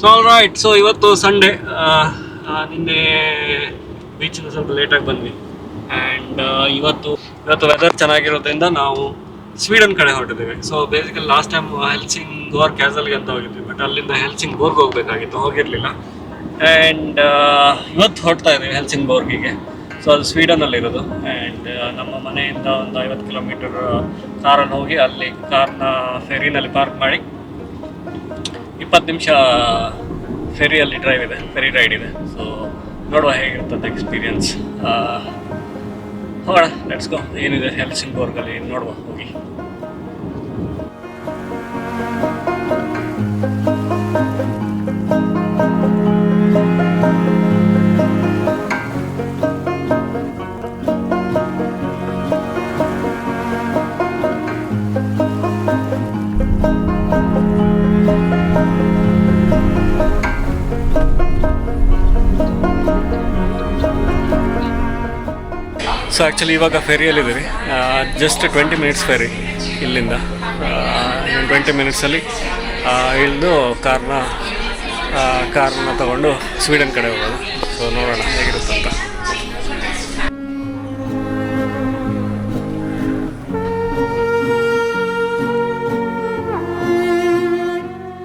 So all right, so ಇವತ್ತು Sunday. ನಿನ್ನೆ ಬೀಚಿಂದ ಸ್ವಲ್ಪ ಲೇಟಾಗಿ ಬಂದ್ವಿ ಆ್ಯಂಡ್ ಇವತ್ತು ವೆದರ್ ಚೆನ್ನಾಗಿರೋದ್ರಿಂದ ನಾವು ಸ್ವೀಡನ್ ಕಡೆ ಹೊರಟಿದ್ದೀವಿ. ಸೊ ಬೇಸಿಕಲಿ ಲಾಸ್ಟ್ ಟೈಮ್ ಹೆಲ್ಸಿಂಗೋರ್ ಕ್ಯಾಸಲ್ಗೆ ಅಂತ ಹೋಗಿದ್ವಿ, ಬಟ್ ಅಲ್ಲಿಂದ ಹೆಲ್ಸಿಂಗ್ಬೋರ್ಗ್ ಹೋಗಬೇಕಾಗಿತ್ತು, ಹೋಗಿರಲಿಲ್ಲ. ಆ್ಯಂಡ್ ಇವತ್ತು ಹೊರಡ್ತಾ ಇದ್ದೀವಿ ಹೆಲ್ಸಿಂಗ್ಬೋರ್ಗಿಗೆ. ಸೊ ಅದು ಸ್ವೀಡನಲ್ಲಿರೋದು. ಆ್ಯಂಡ್ ನಮ್ಮ ಮನೆಯಿಂದ ಒಂದು 50 ಕಿಲೋಮೀಟರ್ ಕಾರಲ್ಲಿ ಹೋಗಿ ಅಲ್ಲಿ ಕಾರ್ನ ಫೆರಿನಲ್ಲಿ ಪಾರ್ಕ್ ಮಾಡಿ 20 ನಿಮಿಷ ಫೆರಿಯಲ್ಲಿ ಫೆರಿ ರೈಡ್ ಇದೆ. ಸೊ ನೋಡುವ ಹೇಗಿರ್ತದೆ ಎಕ್ಸ್ಪೀರಿಯನ್ಸ್. ಹೋಗೋಣ, ಲೆಟ್ಸ್ ಗೋ. ಏನಿದೆ ಹೆಲ್ಸಿಂಗ್ಬೋರ್ಗಲ್ಲಿ ನೋಡುವ, ಹೋಗಿ. ಸೊ ಆ್ಯಕ್ಚುಲಿ ಇವಾಗ ಫೆರಿಯಲ್ಲಿದ್ದೀವಿ. ಜಸ್ಟ್ 20 ಮಿನಿಟ್ಸ್ ಫೆರಿ ಇಲ್ಲಿಂದ. 20 ಮಿನಿಟ್ಸಲ್ಲಿ ಇಳಿದು ಕಾರ್ನ ತಗೊಂಡು ಸ್ವೀಡನ್ ಕಡೆ ಹೋಗೋದು. ಸೊ ನೋಡೋಣ ಹೇಗಿರುತ್ತಂತ.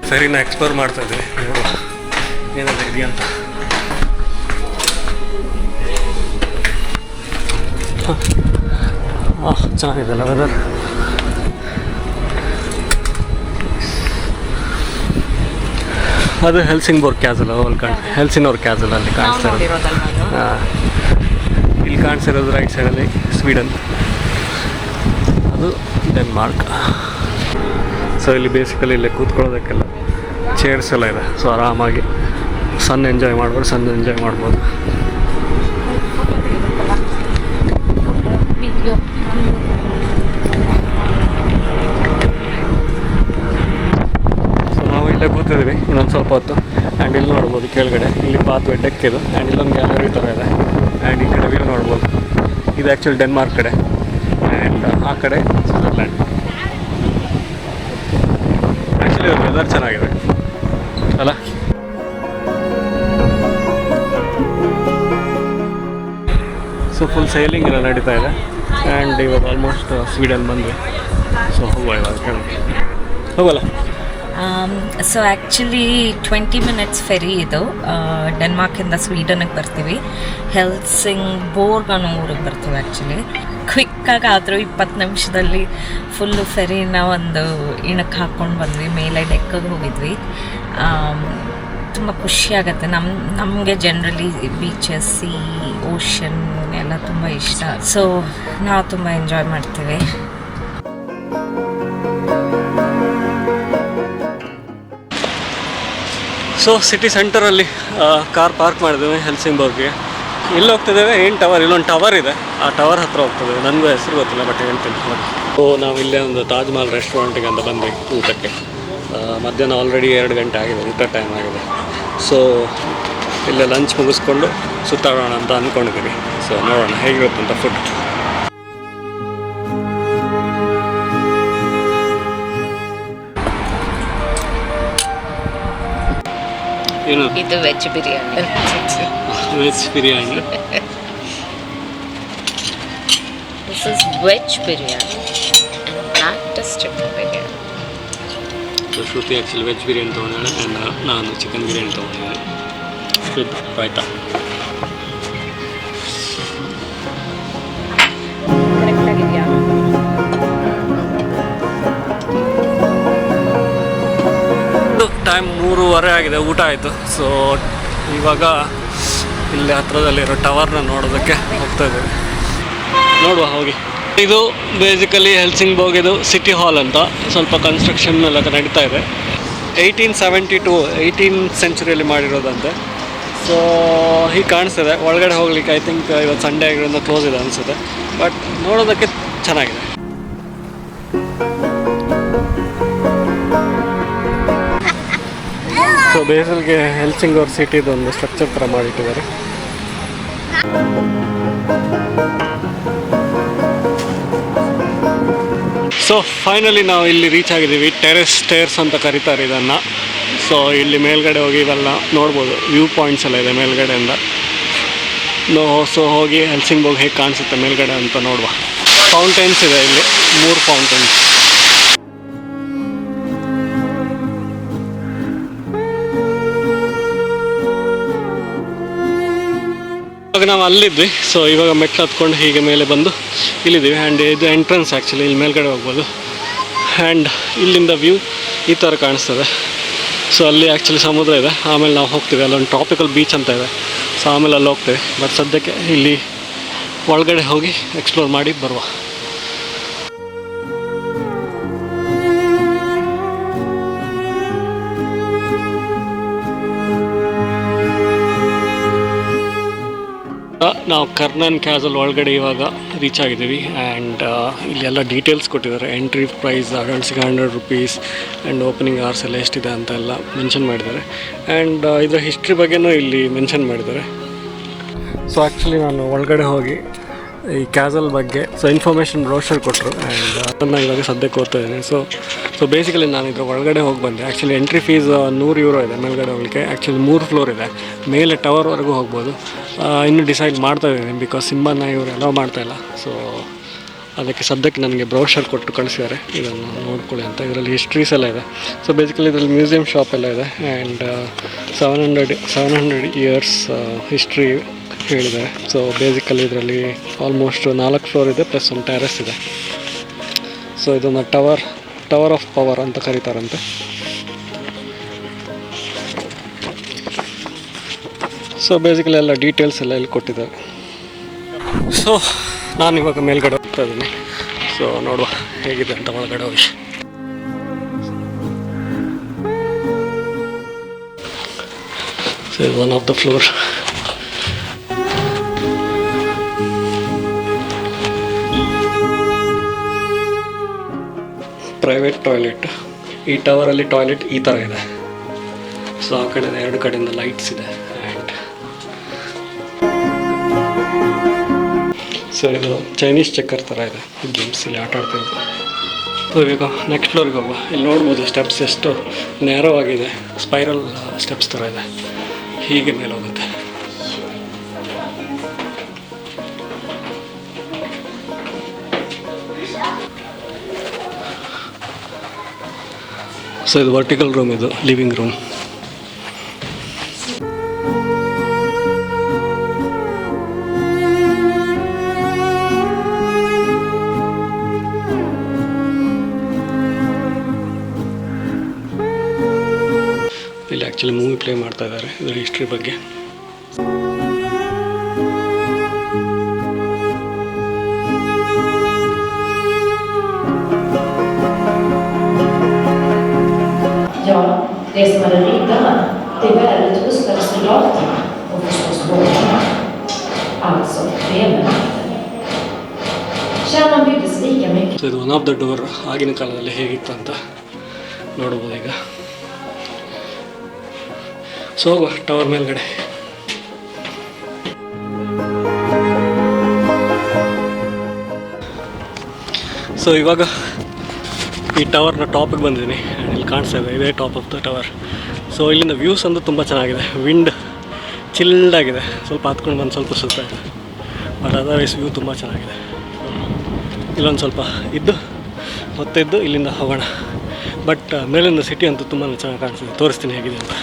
ಫೆರಿನ ಎಕ್ಸ್ಪ್ಲೋರ್ ಮಾಡ್ತಾ ಇದ್ದೀವಿ, ನೋಡುವ ಏನೆಲ್ಲ ಇದೆಯಂತ. ಚೆನ್ನಾಗಿದೆಲ್ಲ ವೆದರ್. ಅದು ಹೆಲ್ಸಿಂಗ್ಬೋರ್ಗ್ ಕ್ಯಾಸಲ್, ಹೆಲ್ಸಿನೋರ್ ಕ್ಯಾಸಲ್ ಅಲ್ಲಿ ಕಾಣಿಸ್ತಾ ಇರೋದು. ಇಲ್ಲಿ ಕಾಣಿಸ್ತಿರೋದು ರೈಟ್ ಸೈಡಲ್ಲಿ ಸ್ವೀಡನ್, ಅದು ಡೆನ್ಮಾರ್ಕ್. ಸೊ ಇಲ್ಲಿ ಬೇಸಿಕಲಿ ಇಲ್ಲೇ ಕೂತ್ಕೊಳ್ಳೋದಕ್ಕೆಲ್ಲ ಚೇರ್ಸ್ ಎಲ್ಲ ಇದೆ. ಸೊ ಆರಾಮಾಗಿ ಸನ್ ಎಂಜಾಯ್ ಮಾಡ್ಬೋದು. ಕೂತಿದ್ದೀವಿ ಇನ್ನೊಂದು ಸ್ವಲ್ಪ ಹೊತ್ತು. ಆ್ಯಂಡ್ ಇಲ್ಲಿ ನೋಡ್ಬೋದು ಕೆಳಗಡೆ, ಇಲ್ಲಿ ಪಾತ್ವೆ ಡೆಕ್ ಇದು. ಆ್ಯಂಡ್ ಇಲ್ಲೊಂದು ಗ್ಯಾಲರಿ ಥರ ಇದೆ. ಆ್ಯಂಡ್ ಈ ಕಡೆ ವ್ಯೂ ನೋಡ್ಬೋದು. ಇದು ಆ್ಯಕ್ಚುಲಿ ಡೆನ್ಮಾರ್ಕ್ ಕಡೆ, ಆ್ಯಂಡ್ ಆ ಕಡೆ ಸ್ವಿಟ್ಜರ್ಲ್ಯಾಂಡ್. ಆ್ಯಕ್ಚುಲಿ ವೆದರ್ ಚೆನ್ನಾಗಿದೆ ಅಲ್ಲ. ಸೊ ಫುಲ್ ಸೈಲಿಂಗ್ ಎಲ್ಲ ನಡೀತಾ ಇದೆ. ಆ್ಯಂಡ್ ಇವಾಗ ಆಲ್ಮೋಸ್ಟ್ ಸ್ವೀಡನ್ ಬಂದ್ವಿ. ಸೊ ಹೋಗುವ ಇವಾಗ ಕೆಳಗೆ, ಹೋಗಲ್ಲ. ಸೊ ಆ್ಯಕ್ಚುಲಿ 20 ಮಿನಿಟ್ಸ್ ಫೆರಿ ಇದು. ಡೆನ್ಮಾರ್ಕಿಂದ ಸ್ವೀಡನ್ಗೆ ಬರ್ತೀವಿ. ಹೆಲ್ಸಿಂಗ್ಬೋರ್ಗ್ ಅನ್ನೋ ಊರಿಗೆ ಬರ್ತೀವಿ. ಆ್ಯಕ್ಚುಲಿ ಕ್ವಿಕ್ಕಾಗಿ ಆದರೂ 20 ನಿಮಿಷದಲ್ಲಿ ಫುಲ್ಲು ಫೆರಿನ ಒಂದು ಇಣಕ್ಕೆ ಹಾಕ್ಕೊಂಡು ಬಂದ್ವಿ. ಮೇಲೆ ಡೆಕ್ಕಿಗೆ ಹೋಗಿದ್ವಿ. ತುಂಬ ಖುಷಿಯಾಗತ್ತೆ. ನಮಗೆ ಜನರಲಿ ಬೀಚಸ್, ಸೀ, ಓಷನ್ ಎಲ್ಲ ತುಂಬ ಇಷ್ಟ. ಸೊ ನಾವು ತುಂಬ ಎಂಜಾಯ್ ಮಾಡ್ತೀವಿ. ಸೊ ಸಿಟಿ ಸೆಂಟರಲ್ಲಿ ಕಾರ್ ಪಾರ್ಕ್ ಮಾಡಿದ್ದೇವೆ ಹೆಲ್ಸಿಂಗ್ಬೋರ್ಗ್ಗೆ. ಇಲ್ಲಿ ಹೋಗ್ತಿದ್ದೇವೆ ಏನು ಟವರ್, ಇಲ್ಲೊಂದು ಟವರ್ ಇದೆ, ಆ ಟವರ್ ಹತ್ರ ಹೋಗ್ತದೆ. ನನಗೂ ಹೆಸರು ಗೊತ್ತಿಲ್ಲ, ಬಟ್ ಹೇಳ್ತೀನಿ. ಸೊ ನಾವು ಇಲ್ಲೇ ಒಂದು ತಾಜ್ ಮಹಲ್ ರೆಸ್ಟೋರೆಂಟಿಗೆ ಅಂತ ಬಂದ್ವಿ ಊಟಕ್ಕೆ. ಮಧ್ಯಾಹ್ನ ಆಲ್ರೆಡಿ 2 ಗಂಟೆ ಆಗಿದೆ, ಊಟ ಟೈಮ್ ಆಗಿದೆ. ಸೊ ಇಲ್ಲೇ ಲಂಚ್ ಮುಗಿಸ್ಕೊಂಡು ಸುತ್ತಾಡೋಣ ಅಂತ ಅಂದ್ಕೊಂಡಿದ್ದೀವಿ. ಸೊ ನೋಡೋಣ ಹೇಗಿರುತ್ತಂತ ಫುಡ್. ಇದು veg biryani. This is veg biryani and that is chicken biryani. So Shruti actually veg biryani ತೊಗೊಂಡಿದ್ದಾಳೆ ಆ್ಯಂಡ್ ನಾನು ಚಿಕನ್ ಬಿರಿಯಾನಿ ತೊಗೊಂಡಿದ್ದೀನಿ ವಿತ್ ರಾಯ್ತಾ. ಕರೆಕ್ಟಾಗಿದೆಯಾ? ಟೈಮ್ 3:30 ಆಗಿದೆ, ಊಟ ಆಯಿತು. ಸೊ ಇವಾಗ ಇಲ್ಲಿ ಹತ್ರದಲ್ಲಿರೋ ಟವರ್ನ ನೋಡೋದಕ್ಕೆ ಹೋಗ್ತಾ ಇದ್ದೀವಿ. ನೋಡುವ ಹೋಗಿ. ಇದು ಬೇಸಿಕಲಿ ಹೆಲ್ಸಿಂಗ್ಬೋರ್ಗ್ ಇದು ಸಿಟಿ ಹಾಲ್ ಅಂತ. ಸ್ವಲ್ಪ ಕನ್ಸ್ಟ್ರಕ್ಷನ್ ಎಲ್ಲ ನಡೀತಾ ಇದೆ. 1872 ಸೆಂಚುರಿಯಲ್ಲಿ ಮಾಡಿರೋದಂತೆ. ಸೊ ಹೀಗೆ ಕಾಣಿಸ್ತಿದೆ. ಒಳಗಡೆ ಹೋಗ್ಲಿಕ್ಕೆ ಐ ಥಿಂಕ್ ಇವತ್ತು ಸಂಡೇ ಆಗಿರೋದ್ರಿಂದ ಕ್ಲೋಸ್ ಇದೆ ಅನಿಸುತ್ತೆ, ಬಟ್ ನೋಡೋದಕ್ಕೆ ಚೆನ್ನಾಗಿದೆ. ಸೊ ಬೇಸಿಲ್ಗೆ ಹೆಲ್ಸಿಂಗ್ಬೋರ್ಗ್ ಸಿಟಿದೊಂದು ಸ್ಟ್ರಕ್ಚರ್ ಥರ ಮಾಡಿಟ್ಟಿದ್ದಾರೆ. ಸೊ ಫೈನಲಿ ನಾವು ಇಲ್ಲಿ ರೀಚ್ ಆಗಿದ್ದೀವಿ. ಟೆರೆಸ್ ಸ್ಟೇರ್ಸ್ ಅಂತ ಕರೀತಾರೆ ಇದನ್ನು. ಸೊ ಸೊ ಇಲ್ಲಿ ಮೇಲ್ಗಡೆ ಹೋಗಿ ಇವೆಲ್ಲ ನೋಡ್ಬೋದು, ವ್ಯೂ ಪಾಯಿಂಟ್ಸ್ ಎಲ್ಲ ಇದೆ ಮೇಲ್ಗಡೆಯಿಂದ. ಸೊ ಹೋಗಿ ಹೆಲ್ಸಿಂಗ್ಬೋರ್ಗ್ ಹೇಗೆ ಕಾಣಿಸುತ್ತೆ ಮೇಲ್ಗಡೆ ಅಂತ ನೋಡುವ. ಫೌಂಟೈನ್ಸ್ ಇದೆ ಇಲ್ಲಿ, 3 ಫೌಂಟೈನ್ಸ್. ಇವಾಗ ನಾವು ಅಲ್ಲಿದ್ವಿ. ಸೊ ಇವಾಗ ಮೆಟ್ಲು ಹತ್ಕೊಂಡು ಹೀಗೆ ಮೇಲೆ ಬಂದು ಇಲ್ಲಿದ್ದೀವಿ. ಆ್ಯಂಡ್ ಇದು ಎಂಟ್ರೆನ್ಸ್ ಆ್ಯಕ್ಚುಲಿ, ಇಲ್ಲಿ ಮೇಲ್ಗಡೆ ಹೋಗ್ಬೋದು. ಆ್ಯಂಡ್ ಇಲ್ಲಿಂದ ವ್ಯೂ ಈ ಥರ ಕಾಣಿಸ್ತದೆ. ಸೊ ಅಲ್ಲಿ ಆ್ಯಕ್ಚುಲಿ ಸಮುದ್ರ ಇದೆ. ಆಮೇಲೆ ನಾವು ಹೋಗ್ತೀವಿ, ಅಲ್ಲೊಂದು ಟ್ರಾಪಿಕಲ್ ಬೀಚ್ ಅಂತ ಇದೆ. ಸೊ ಆಮೇಲೆ ಅಲ್ಲಿ ಹೋಗ್ತೀವಿ. ಬಟ್ ಸದ್ಯಕ್ಕೆ ಇಲ್ಲಿ ಒಳಗಡೆ ಹೋಗಿ ಎಕ್ಸ್ಪ್ಲೋರ್ ಮಾಡಿ ಬರುವ. ನಾವು ಕರ್ನನ್ ಕ್ಯಾಸಲ್ ಒಳಗಡೆ ಇವಾಗ ರೀಚ್ ಆಗಿದ್ದೀವಿ. ಆ್ಯಂಡ್ ಇಲ್ಲೆಲ್ಲ ಡೀಟೇಲ್ಸ್ ಕೊಟ್ಟಿದ್ದಾರೆ. ಎಂಟ್ರಿ ಪ್ರೈಸ್ ಅಡಲ್ಟ್ಸ್ಗೆ 100 ರೂಪೀಸ್ ಆ್ಯಂಡ್ ಓಪನಿಂಗ್ ಅವರ್ಸ್ ಎಲ್ಲ ಎಷ್ಟಿದೆ ಅಂತ ಎಲ್ಲ ಮೆನ್ಷನ್ ಮಾಡಿದ್ದಾರೆ. ಆ್ಯಂಡ್ ಇದರ ಹಿಸ್ಟ್ರಿ ಬಗ್ಗೆನೂ ಇಲ್ಲಿ ಮೆನ್ಷನ್ ಮಾಡಿದ್ದಾರೆ. ಸೊ ಆ್ಯಕ್ಚುಲಿ ನಾನು ಒಳಗಡೆ ಹೋಗಿ ಈ ಕ್ಯಾಸಲ್ ಬಗ್ಗೆ ಇನ್ಫಾರ್ಮೇಷನ್ ಬ್ರೋಷರ್ ಕೊಟ್ಟರು. ಆ್ಯಂಡ್ ಅದನ್ನು ಇವಾಗ ಸದ್ಯಕ್ಕೆ ಓದ್ತಾ ಇದ್ದೀನಿ. ಸೊ ಬೇಸಿಕಲಿ ನಾನು ಇದ್ರ ಒಳಗಡೆ ಹೋಗಿ ಬಂದೆ. ಆ್ಯಕ್ಚುಲಿ ಎಂಟ್ರಿ ಫೀಸ್ €100 ಇದೆ ಮೇಲ್ಗಡೆ ಹೋಗಲಿಕ್ಕೆ. ಆ್ಯಕ್ಚುಲಿ 3 ಫ್ಲೋರ್ ಇದೆ, ಮೇಲೆ ಟವರ್ವರೆಗೂ ಹೋಗ್ಬೋದು. ಇನ್ನೂ ಡಿಸೈಡ್ ಮಾಡ್ತಾ ಇದ್ದೀನಿ, ಬಿಕಾಸ್ ಸಿಂಬಾನ ಇವರು ಅಲೋ ಮಾಡ್ತಾಯಿಲ್ಲ. ಸೊ ಅದಕ್ಕೆ ಸದ್ಯಕ್ಕೆ ನನಗೆ ಬ್ರೋಷರ್ ಕೊಟ್ಟು ಕಳಿಸಿದ್ದಾರೆ, ಇದನ್ನು ನೋಡ್ಕೊಳ್ಳಿ ಅಂತ. ಇದರಲ್ಲಿ ಹಿಸ್ಟ್ರೀಸ್ ಎಲ್ಲ ಇದೆ. ಸೊ ಬೇಸಿಕಲಿ ಇದರಲ್ಲಿ ಮ್ಯೂಸಿಯಂ ಶಾಪ್ ಎಲ್ಲ ಇದೆ. ಆ್ಯಂಡ್ 700 ಇಯರ್ಸ್ ಹಿಸ್ಟ್ರಿ ಹೇಳಿದ್ದಾರೆ. ಸೊ ಬೇಸಿಕಲಿ ಇದರಲ್ಲಿ ಆಲ್ಮೋಸ್ಟ್ 4 ಫ್ಲೋರ್ ಇದೆ, ಪ್ಲಸ್ ಒಂದು ಟೆರೆಸ್ ಇದೆ. ಸೊ ಇದನ್ನು ಟವರ್ ಆಫ್ ಪವರ್ ಅಂತ ಕರೀತಾರಂತೆ. ಸೊ ಬೇಸಿಕಲಿ ಎಲ್ಲ ಡೀಟೇಲ್ಸ್ ಎಲ್ಲ ಇಲ್ಲಿ ಕೊಟ್ಟಿದ್ದಾರೆ. ಸೊ ನಾನು ಇವಾಗ ಮೇಲ್ಗಡೆ ಹೋಗ್ತಾ ಇದ್ದೀನಿ. ಸೊ ನೋಡುವ ಹೇಗಿದೆ ಅಂತ ಒಳಗಡೆ ಹೋಗಿ. ಸೊ ಇದು one of the floor. Private toilet. ಈ ಟವರಲ್ಲಿ ಟಾಯ್ಲೆಟ್ ಈ ಥರ ಇದೆ. ಸೊ ಆ ಕಡೆ 2 ಕಡೆಯಿಂದ ಲೈಟ್ಸ್ ಇದೆ. ಆ್ಯಂಡ್ ಸೊ ಇದು ಚೈನೀಸ್ ಚೆಕ್ಕರ್ ಥರ ಇದೆ, ಗೇಮ್ಸ್ ಇಲ್ಲಿ ಆಟ ಆಡ್ತಿರೋದು. ಸೊ ಇವಾಗ ನೆಕ್ಸ್ಟ್ ಫ್ಲೋರಿಗೆ ಹೋಗುವ. ಇಲ್ಲಿ ನೋಡ್ಬೋದು ಸ್ಟೆಪ್ಸ್ ಎಷ್ಟು ನ್ಯಾರೋ ಆಗಿದೆ, ಸ್ಪೈರಲ್ ಸ್ಟೆಪ್ಸ್ ಥರ ಇದೆ, ಹೀಗೆ ಮೇಲೆ ಹೋಗುತ್ತೆ. ಸೊ ಇದು ವರ್ಟಿಕಲ್ ರೂಮ್, ಇದು ಲಿವಿಂಗ್ ರೂಮ್. ಇಲ್ಲಿ ಆ್ಯಕ್ಚುಲಿ ಮೂವಿ ಪ್ಲೇ ಮಾಡ್ತಾ ಇದ್ದಾರೆ ಇದರ ಹಿಸ್ಟ್ರಿ ಬಗ್ಗೆ. Ja, det som hade riddarna, det välutrustade soldaterna och förstås båtarna. Alltså regementet. Kärnan byggdes lika mycket. So ಇದು ಒನ್ ಆಫ್ ದ ಡೋರ್ ಆಗಿನ ಕಾಲದಲ್ಲಿ ಹೇಗಿತ್ತು ಅಂತ ನೋಡ್ಬೋದು ಈಗ. ಸೊ ಟವರ್ ಮೇಲ್ಗಡೆ. ಸೊ ಇವಾಗ ಈ ಟವರ್ನ ಟಾಪಿಗೆ ಬಂದಿದ್ದೀನಿ. ಇಲ್ಲಿ ಕಾಣಿಸ್ತಾ ಇದೆ, ಇದೇ top of the tower. So ಇಲ್ಲಿಂದ ವ್ಯೂಸ್ ಅಂತೂ ತುಂಬ ಚೆನ್ನಾಗಿದೆ. ವಿಂಡ್ ಚಿಲ್ಡಾಗಿದೆ. ಸ್ವಲ್ಪ ಹತ್ಕೊಂಡು ಬಂದು ಸ್ವಲ್ಪ ಸುತ್ತ ಇದೆ, ಬಟ್ ಅದರ್ವೈಸ್ ವ್ಯೂ ತುಂಬ ಚೆನ್ನಾಗಿದೆ. ಇಲ್ಲೊಂದು ಸ್ವಲ್ಪ ಇದ್ದು ಮತ್ತೆ ಇದ್ದು ಇಲ್ಲಿಂದ ಹೋಗೋಣ. ಬಟ್ ಮೇಲಿಂದ ಸಿಟಿ ಅಂತೂ ತುಂಬ ಚೆನ್ನಾಗಿ ಕಾಣಿಸ್ತಿದೆ. ತೋರಿಸ್ತೀನಿ ಹೇಗಿದೆ ಅಂತ.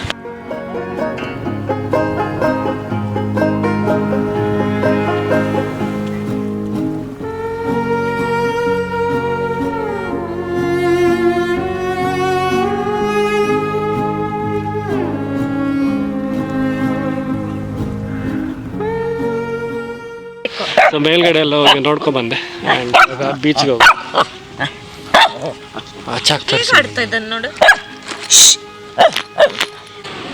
ಸೊ ಮೇಲ್ಗಡೆ ಎಲ್ಲ ಹೋಗಿ ನೋಡ್ಕೊಂಡ್ಬಂದೆ. ಆ್ಯಂಡ್ ಇವಾಗ ಬೀಚ್ಗೆ ಹೋಗಿ ನೋಡು.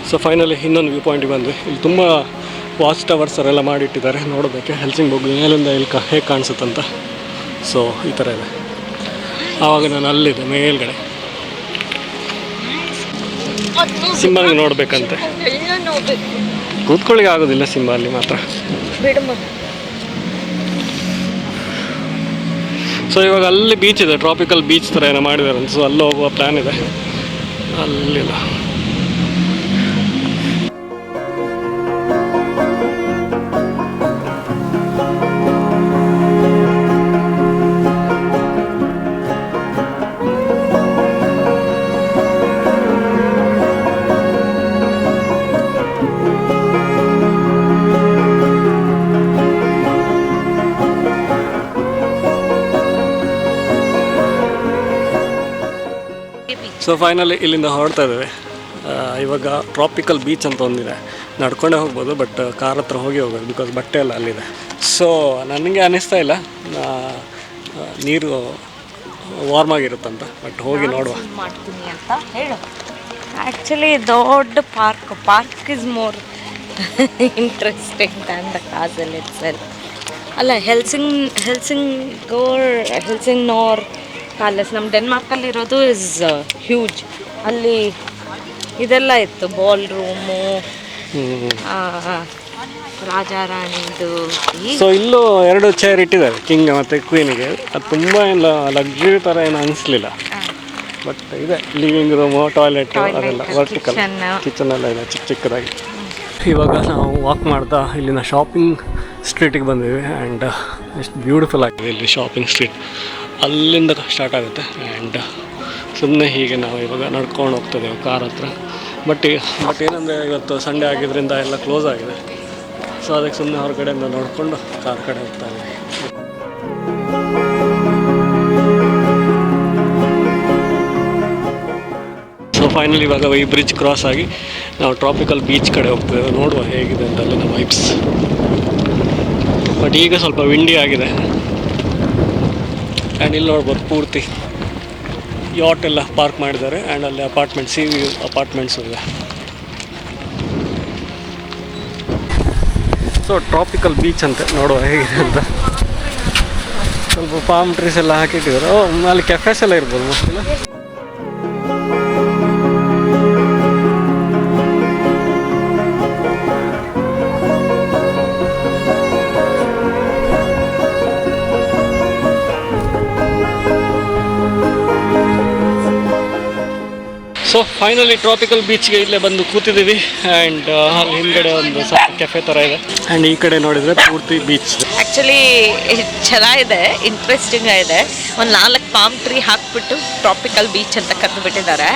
ಸೊ ಫೈನಲಿ ಇನ್ನೊಂದು ವ್ಯೂ ಪಾಯಿಂಟಿಗೆ ಬಂದ್ವಿ. ಇಲ್ಲಿ ತುಂಬ ವಾಚ್ ಟವರ್ಸ್ ಎಲ್ಲ ಮಾಡಿಟ್ಟಿದ್ದಾರೆ, ನೋಡೋದಕ್ಕೆ ಹೆಲ್ಸಿಂಗ್ಬೋರ್ಗ್ ಮೇಲಿಂದ ಇಲ್ಲಿ ಹೇಗೆ ಕಾಣಿಸುತ್ತಂತ. ಸೊ ಈ ಥರ ಇದೆ. ಆವಾಗ ನಾನು ಅಲ್ಲಿದ್ದೆ ಮೇಲ್ಗಡೆ, ಸಿಂಬಾಲ್ಗೆ ನೋಡಬೇಕಂತೆ. ಕೂತ್ಕೊಳ್ಳಿಕ್ಕೆ ಆಗೋದಿಲ್ಲ ಸಿಂಬಾ ಅಲ್ಲಿ ಮಾತ್ರ. ಸೊ ಇವಾಗ ಅಲ್ಲಿ ಬೀಚ್ ಇದೆ, ಟ್ರಾಪಿಕಲ್ ಬೀಚ್ ಥರ ಏನೋ ಮಾಡಿದಾರಂತ. ಸೊ ಅಲ್ಲಿ ಹೋಗುವ ಪ್ಲ್ಯಾನ್ ಇದೆ. ಅಲ್ಲಿಲ್ಲ ಸೊ ಫೈನಲಿ ಇಲ್ಲಿಂದ ಹೊರಡ್ತಾ ಇದ್ದೇವೆ. ಇವಾಗ ಟ್ರಾಪಿಕಲ್ ಬೀಚ್ ಅಂತ ಒಂದಿದೆ, ನಡ್ಕೊಂಡೇ ಹೋಗ್ಬೋದು, ಬಟ್ ಕಾರ್ ಹತ್ರ ಹೋಗ್ಬೇಕು ಬಿಕಾಸ್ ಬಟ್ಟೆ ಎಲ್ಲ ಅಲ್ಲಿದೆ. ಸೊ ನನಗೆ ಅನ್ನಿಸ್ತಾ ಇಲ್ಲ ನೀರು ವಾರ್ಮ್ ಆಗಿರುತ್ತಂತ, ಬಟ್ ಹೋಗಿ ನೋಡುವ. ಮಾಡ್ತೀನಿ ಅಂತ ಹೇಳು. ಆ್ಯಕ್ಚುಲಿ ದೊಡ್ಡ park is more interesting than the castle itself. ಅಲ್ಲ, ಹೆಲ್ಸಿಂಗ್ನೋರ್ ಪ್ಯಾಲೇಸ್ ನಮ್ಮ ಡೆನ್ಮಾರ್ಕಲ್ಲಿರೋದು ಇಸ್ ಹ್ಯೂಜ್. ಅಲ್ಲಿ ಇದೆಲ್ಲ ಇತ್ತು, ಬಾಲ್ ರೂಮು, ರಾಜ ರಾಣಿದು. ಸೊ ಇಲ್ಲೂ 2 ಚೇರ್ ಇಟ್ಟಿದ್ದಾರೆ, ಕಿಂಗ್ ಮತ್ತು ಕ್ವೀನಿಗೆ. ಅದು ತುಂಬ ಎಲ್ಲ ಲಕ್ಸುರಿ ಥರ ಏನು ಅನಿಸ್ಲಿಲ್ಲ, ಬಟ್ ಇದೆ ಲಿವಿಂಗ್ ರೂಮು, ಟಾಯ್ಲೆಟು ಅದೆಲ್ಲ ವರ್ಟಿಕಲ್, ಕಿಚನ್ ಎಲ್ಲ ಇದೆ ಚಿಕ್ಕ ಚಿಕ್ಕದಾಗಿ. ಇವಾಗ ನಾವು ವಾಕ್ ಮಾಡ್ತಾ ಇಲ್ಲಿನ ಶಾಪಿಂಗ್ ಸ್ಟ್ರೀಟಿಗೆ ಬಂದಿವಿ. ಆ್ಯಂಡ್ ಎಷ್ಟು ಬ್ಯೂಟಿಫುಲ್ ಆಗಿದೆ ಇಲ್ಲಿ ಶಾಪಿಂಗ್ ಸ್ಟ್ರೀಟ್. ಅಲ್ಲಿಂದ ಸ್ಟಾರ್ಟ್ ಆಗುತ್ತೆ ಆ್ಯಂಡ್ ಸುಮ್ಮನೆ ಹೀಗೆ ನಾವು ಇವಾಗ ನಡ್ಕೊಂಡು ಹೋಗ್ತಿದ್ದೇವೆ ಕಾರ್ ಹತ್ರ. ಬಟ್ ಏನಂದರೆ ಇವತ್ತು ಸಂಡೇ ಆಗಿದ್ದರಿಂದ ಎಲ್ಲ ಕ್ಲೋಸ್ ಆಗಿದೆ. ಸೊ ಅದಕ್ಕೆ ಸುಮ್ಮನೆ ಹೊರಗಡೆಯಿಂದ ನೋಡಿಕೊಂಡು ಕಾರ್ ಕಡೆ ಹೋಗ್ತಾ ಇದ್ದೀವಿ. ಸೊ ಫೈನಲಿ ಇವಾಗ ಈ ಬ್ರಿಡ್ಜ್ ಕ್ರಾಸ್ ಆಗಿ ನಾವು ಟ್ರಾಪಿಕಲ್ ಬೀಚ್ ಕಡೆ ಹೋಗ್ತೇವೆ. ನೋಡುವ ಹೇಗಿದೆ ಅಂತ ಅಲ್ಲಿನ ವೈಬ್ಸ್. ಬಟ್ ಈಗ ಸ್ವಲ್ಪ ವಿಂಡಿ ಆಗಿದೆ. ಆ್ಯಂಡ್ ಇಲ್ಲಿ ನೋಡ್ಬೋದು ಪೂರ್ತಿ ಯಾಟ್ ಎಲ್ಲ ಪಾರ್ಕ್ ಮಾಡಿದ್ದಾರೆ. ಆ್ಯಂಡ್ ಅಲ್ಲಿ ಅಪಾರ್ಟ್ಮೆಂಟ್ಸು ಇದೆ. ಸೊ ಟ್ರಾಪಿಕಲ್ ಬೀಚ್ ಅಂತ ನೋಡುವ ಹೇಗಿದೆ ಅಂತ. ಸ್ವಲ್ಪ ಪಾಮ್ ಟ್ರೀಸ್ ಎಲ್ಲ ಹಾಕಿಟ್ಟಿದ್ದಾರೆ. ಅಲ್ಲಿ ಕೆಫೆಸ್ ಎಲ್ಲ ಇರ್ಬೋದು ಮೋಸ್ಟ್ಲಿ. ಸೊ ಫೈನಲಿ ಟ್ರಾಪಿಕಲ್ ಬೀಚ್ಗೆ ಇಲ್ಲೇ ಬಂದು ಕೂತಿದ್ದೀವಿ. ಆ್ಯಂಡ್ ಅಲ್ಲಿ ಹಿಂದ್ಗಡೆ ಒಂದು ಸ್ವಲ್ಪ ಕೆಫೆ ಥರ ಇದೆ. ಆ್ಯಂಡ್ ಈ ಕಡೆ ನೋಡಿದರೆ ಪೂರ್ತಿ ಬೀಚ್. ಆ್ಯಕ್ಚುಲಿ ಚೆನ್ನಾಗಿದೆ, ಇಂಟ್ರೆಸ್ಟಿಂಗ್ ಆಗಿದೆ. ಒಂದು 4 ಪಾಮ್ ಟ್ರೀ ಹಾಕ್ಬಿಟ್ಟು ಟ್ರಾಪಿಕಲ್ ಬೀಚ್ ಅಂತ ಕರೆದುಬಿಟ್ಟಿದ್ದಾರೆ.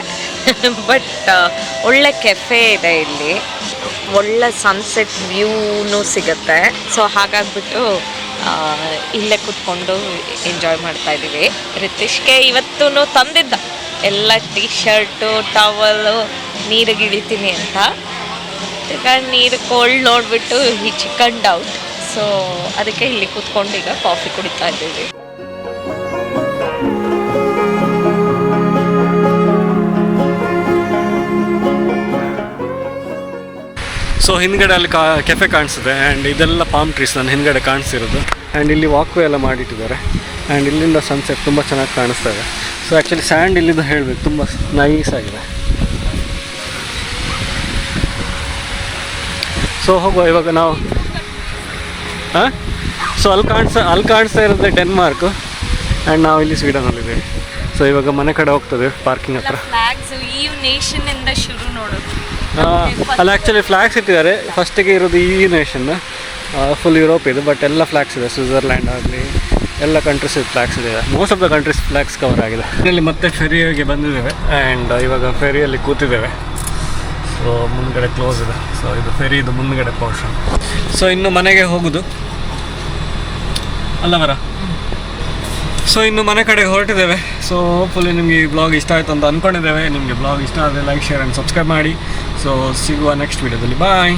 ಬಟ್ ಒಳ್ಳೆ ಕೆಫೆ ಇದೆ ಇಲ್ಲಿ, ಒಳ್ಳೆ ಸನ್ಸೆಟ್ ವ್ಯೂನೂ ಸಿಗುತ್ತೆ. ಸೊ ಹಾಗಾಗ್ಬಿಟ್ಟು ಇಲ್ಲೇ ಕೂತ್ಕೊಂಡು ಎಂಜಾಯ್ ಮಾಡ್ತಾ ಇದ್ದೀವಿ. ರಿತೀಶ್ಗೆ ಇವತ್ತೂ ತಂದಿದ್ದ ಎಲ್ಲ ಟೀ ಶರ್ಟು, ಟವಲು, ನೀರಿಗೆ ಇಳಿತೀನಿ ಅಂತ. ಈಗ ನೀರು ಕೋಲ್ಡ್ ನೋಡಿಬಿಟ್ಟು ಈ ಚಿಕನ್ ಔಟ್. ಸೊ ಅದಕ್ಕೆ ಇಲ್ಲಿ ಕೂತ್ಕೊಂಡು ಈಗ ಕಾಫಿ ಕುಡಿತಾ ಇದ್ದೀವಿ. ಸೊ ಹಿಂದ್ಗಡೆ ಅಲ್ಲಿ ಕೆಫೆ ಕಾಣಿಸಿದೆ. ಆ್ಯಂಡ್ ಇದೆಲ್ಲ ಪಾಮ್ ಟ್ರೀಸ್ ನನ್ನ ಹಿಂದ್ಗಡೆ ಕಾಣಿಸಿರೋದು. ಆ್ಯಂಡ್ ಇಲ್ಲಿ ವಾಕ್ವೇ ಎಲ್ಲ ಮಾಡಿಟ್ಟಿದ್ದಾರೆ. ಆ್ಯಂಡ್ ಇಲ್ಲಿಂದ ಸನ್ಸೆಟ್ ತುಂಬ ಚೆನ್ನಾಗಿ ಕಾಣಿಸ್ತಾ ಇದೆ. ಸೊ ಆ್ಯಕ್ಚುಲಿ ಸ್ಯಾಂಡ್ ಇಲ್ಲಿಂದ ಹೇಳಬೇಕು ತುಂಬ ನೈಸ್ ಆಗಿದೆ. ಸೊ ಹೋಗುವ ಇವಾಗ ನಾವು. ಸೊ ಅಲ್ಲಿ ಕಾಣಿಸ್ತಾ ಇರೋದು ಡೆನ್ಮಾರ್ಕು. ಆ್ಯಂಡ್ ನಾವು ಇಲ್ಲಿ ಸ್ವೀಡನಲ್ಲಿದ್ದೀವಿ. ಸೊ ಇವಾಗ ಮನೆ ಕಡೆ ಹೋಗ್ತದೆ ಪಾರ್ಕಿಂಗ್ ಹತ್ರ. ಅಲ್ಲಿ ಆ್ಯಕ್ಚುಲಿ ಫ್ಲ್ಯಾಗ್ಸ್ ಇಟ್ಟಿದ್ದಾರೆ. ಫಸ್ಟಿಗೆ ಇರೋದು ಈ ನೇಷನ್, ಫುಲ್ ಯುರೋಪ್ ಇದು. ಬಟ್ ಎಲ್ಲ ಫ್ಲ್ಯಾಗ್ಸ್ ಇದೆ, ಸ್ವಿಟ್ಜರ್ಲ್ಯಾಂಡ್ ಆಗಲಿ ಎಲ್ಲ ಕಂಟ್ರೀಸ್ ಫ್ಲ್ಯಾಗ್ಸ್ ಇದೆ. Most of the countries flags cover ಆಗಿದೆ. ಇಲ್ಲಿ ಮತ್ತೆ ಫೆರಿಯಾಗಿ ಬಂದಿದ್ದೇವೆ. ಆ್ಯಂಡ್ ಇವಾಗ ಫೆರಿಯಲ್ಲಿ ಕೂತಿದ್ದೇವೆ. ಸೊ ಮುಂದ್ಗಡೆ ಕ್ಲೋಸ್ ಇದೆ. ಸೊ ಇದು ಫೆರಿದು ಮುಂದ್ಗಡೆ ಪೋರ್ಷನ್. ಸೊ ಇನ್ನು ಮನೆಗೆ ಹೋಗೋದು ಅಲ್ಲ ಬರ. ಸೊ ಇನ್ನು ಮನೆ ಕಡೆ ಹೊರಟಿದ್ದೇವೆ. ಸೊ ಹೋಪ್ಫುಲಿ ನಿಮಗೆ ಈ ಬ್ಲಾಗ್ ಇಷ್ಟ ಆಯಿತು ಅಂತ ಅಂದ್ಕೊಂಡಿದ್ದೇವೆ. ನಿಮಗೆ ಬ್ಲಾಗ್ ಇಷ್ಟ ಆದರೆ ಲೈಕ್, ಶೇರ್ ಆ್ಯಂಡ್ ಸಬ್ಸ್ಕ್ರೈಬ್ ಮಾಡಿ. ಸೊ ಸಿಗುವ ನೆಕ್ಸ್ಟ್ ವೀಡಿಯೋದಲ್ಲಿ. ಬಾಯ್.